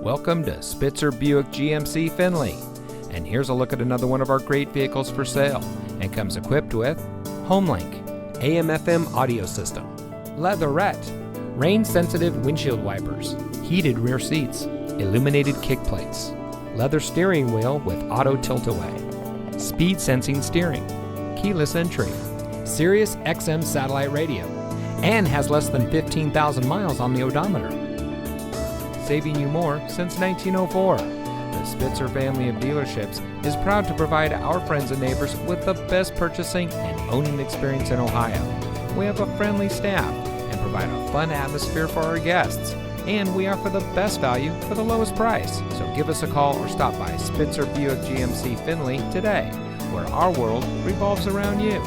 Welcome to Spitzer Buick GMC Findlay. And here's a look at another one of our great vehicles for sale, and comes equipped with HomeLink, AM/FM audio system, leatherette, rain-sensitive windshield wipers, heated rear seats, illuminated kick plates, leather steering wheel with auto tilt-away, speed-sensing steering, keyless entry, Sirius XM satellite radio, and has less than 15,000 miles on the odometer. Saving you more since 1904. The Spitzer family of dealerships is proud to provide our friends and neighbors with the best purchasing and owning experience in Ohio. We have a friendly staff and provide a fun atmosphere for our guests. And we offer the best value for the lowest price. So give us a call or stop by Spitzer Buick GMC Findlay today, where our world revolves around you.